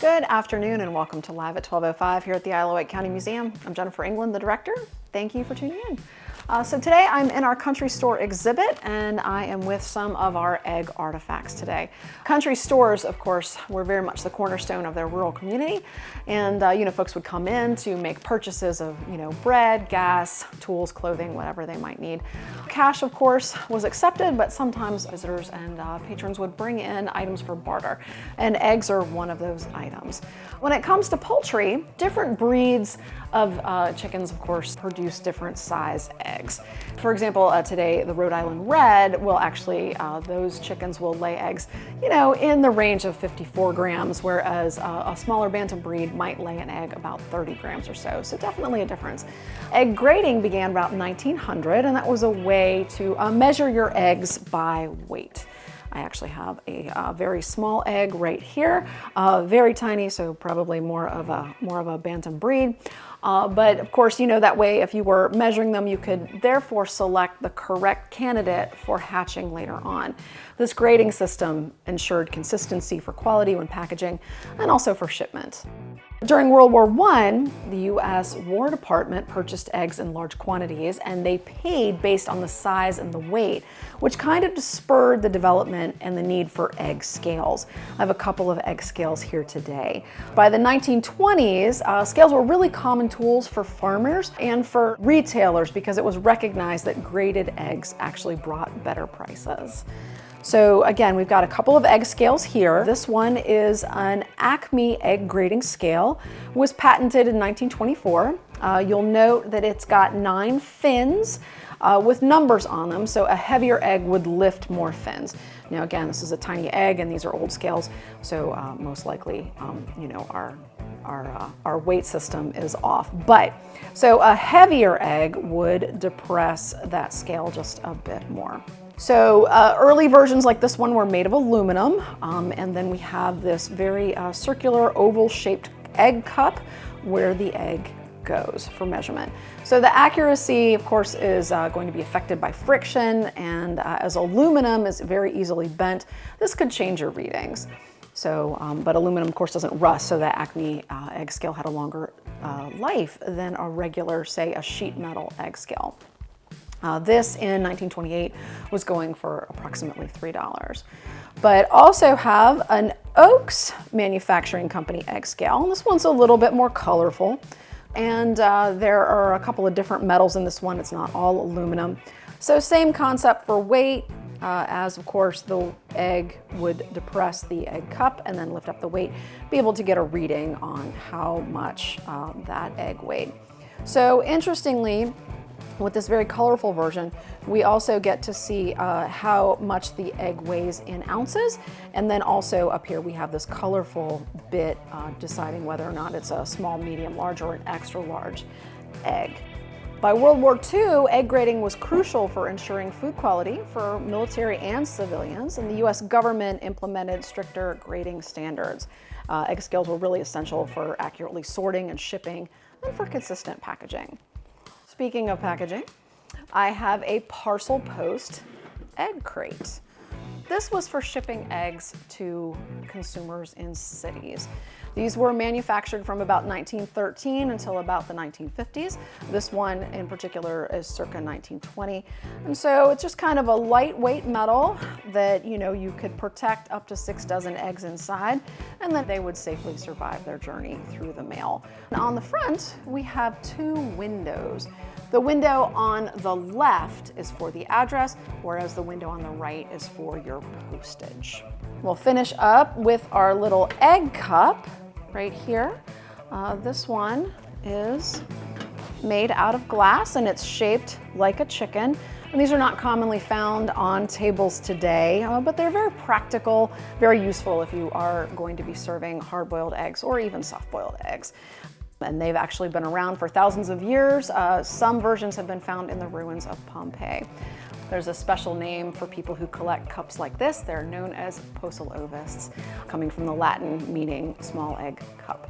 Good afternoon and welcome to Live at 12:05 here at the Isle of Wight County Museum. I'm Jennifer England, the director. Thank you for tuning in. So today I'm in our country store exhibit and I am with some of our egg artifacts today. Country stores, of course, were very much the cornerstone of their rural community, and folks would come in to make purchases of bread, gas, tools, clothing, whatever they might need. Cash, of course, was accepted, but sometimes visitors and patrons would bring in items for barter, and eggs are one of those items. When it comes to poultry, different breeds of chickens, of course, produce different size eggs. For example, today the Rhode Island Red will actually, those chickens will lay eggs, in the range of 54 grams, whereas a smaller bantam breed might lay an egg about 30 grams or so. So definitely a difference. Egg grading began about 1900, and that was a way to measure your eggs by weight. I actually have a very small egg right here, very tiny, so probably more of a bantam breed. But of course, that way, if you were measuring them, you could therefore select the correct candidate for hatching later on. This grading system ensured consistency for quality when packaging and also for shipment. During World War I, the U.S. War Department purchased eggs in large quantities, and they paid based on the size and the weight, which kind of spurred the development and the need for egg scales. I have a couple of egg scales here today. By the 1920s, scales were really common tools for farmers and for retailers because it was recognized that graded eggs actually brought better prices. So again, we've got a couple of egg scales here. This one is an Acme egg grading scale. It was patented in 1924. You'll note that it's got 9 fins with numbers on them, so a heavier egg would lift more fins. Now again, this is a tiny egg and these are old scales, so most likely, our weight system is off. But so a heavier egg would depress that scale just a bit more. So early versions like this one were made of aluminum, and then we have this very circular oval-shaped egg cup where the egg goes for measurement. So the accuracy, of course, is going to be affected by friction, and as aluminum is very easily bent, this could change your readings. So, but aluminum, of course, doesn't rust, so that Acme egg scale had a longer life than a regular, say, a sheet metal egg scale. This in 1928 was going for approximately $3. But also have an Oaks Manufacturing Company egg scale. And this one's a little bit more colorful. And there are a couple of different metals in this one. It's not all aluminum. So same concept for weight, as of course the egg would depress the egg cup and then lift up the weight, be able to get a reading on how much that egg weighed. So interestingly, with this very colorful version, we also get to see how much the egg weighs in ounces. And then also up here, we have this colorful bit deciding whether or not it's a small, medium, large, or an extra large egg. By World War II, egg grading was crucial for ensuring food quality for military and civilians, and the U.S. government implemented stricter grading standards. Egg scales were really essential for accurately sorting and shipping and for consistent packaging. Speaking of packaging, I have a parcel post egg crate. This was for shipping eggs to consumers in cities. These were manufactured from about 1913 until about the 1950s. This one in particular is circa 1920. And so it's just kind of a lightweight metal that you could protect up to 6 dozen eggs inside, and then they would safely survive their journey through the mail. And on the front, we have 2 windows. The window on the left is for the address, whereas the window on the right is for your postage. We'll finish up with our little egg cup right here. This one is made out of glass and it's shaped like a chicken. And these are not commonly found on tables today, but they're very practical, very useful if you are going to be serving hard-boiled eggs or even soft-boiled eggs. And they've actually been around for thousands of years. Some versions have been found in the ruins of Pompeii. There's a special name for people who collect cups like this. They're known as parcel ovists, coming from the Latin meaning small egg cup.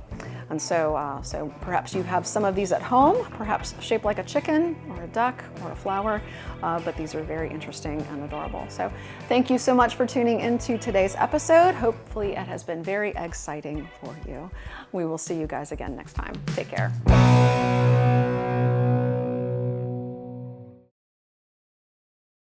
And so, so perhaps you have some of these at home, perhaps shaped like a chicken or a duck or a flower, but these are very interesting and adorable. So thank you so much for tuning into today's episode. Hopefully it has been very exciting for you. We will see you guys again next time. Take care.